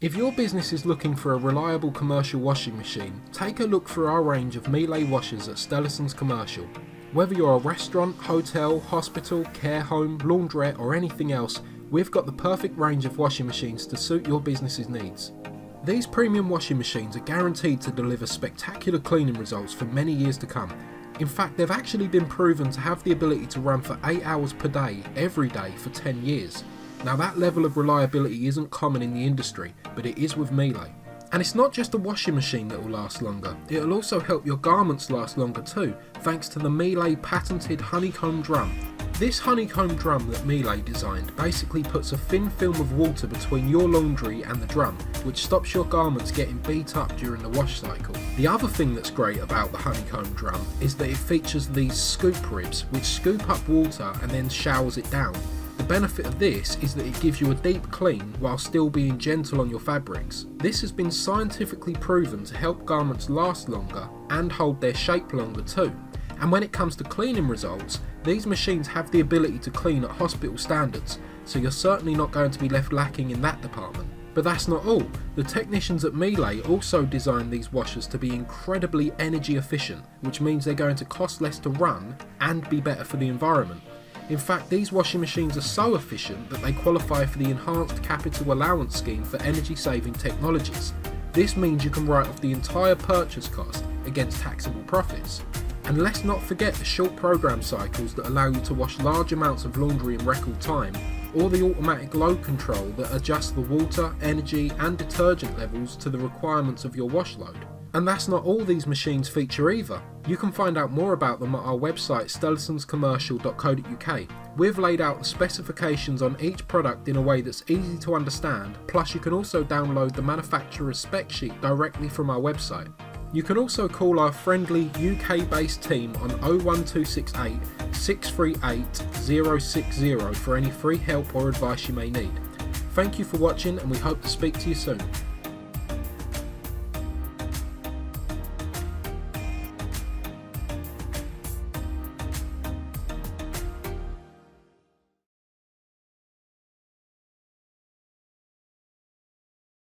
If your business is looking for a reliable commercial washing machine, take a look through our range of Miele washers at Stellisons Commercial. Whether you're a restaurant, hotel, hospital, care home, laundrette or anything else, we've got the perfect range of washing machines to suit your business's needs. These premium washing machines are guaranteed to deliver spectacular cleaning results for many years to come. In fact, they've actually been proven to have the ability to run for 8 hours per day, every day for 10 years. Now that level of reliability isn't common in the industry, but it is with Miele. And it's not just a washing machine that will last longer, it'll also help your garments last longer too, thanks to the Miele patented honeycomb drum. This honeycomb drum that Miele designed basically puts a thin film of water between your laundry and the drum, which stops your garments getting beat up during the wash cycle. The other thing that's great about the honeycomb drum is that it features these scoop ribs, which scoop up water and then showers it down. The benefit of this is that it gives you a deep clean while still being gentle on your fabrics. This has been scientifically proven to help garments last longer and hold their shape longer too. And when it comes to cleaning results, these machines have the ability to clean at hospital standards, so you're certainly not going to be left lacking in that department. But that's not all. The technicians at Miele also designed these washers to be incredibly energy efficient, which means they're going to cost less to run and be better for the environment. In fact, these washing machines are so efficient that they qualify for the Enhanced Capital Allowance Scheme for energy saving technologies. This means you can write off the entire purchase cost against taxable profits. And let's not forget the short program cycles that allow you to wash large amounts of laundry in record time, or the automatic load control that adjusts the water, energy and detergent levels to the requirements of your wash load. And that's not all these machines feature either. You can find out more about them at our website stellisonscommercial.co.uk. We've laid out the specifications on each product in a way that's easy to understand, plus you can also download the manufacturer's spec sheet directly from our website. You can also call our friendly UK-based team on 01268 638 060 for any free help or advice you may need. Thank you for watching and we hope to speak to you soon.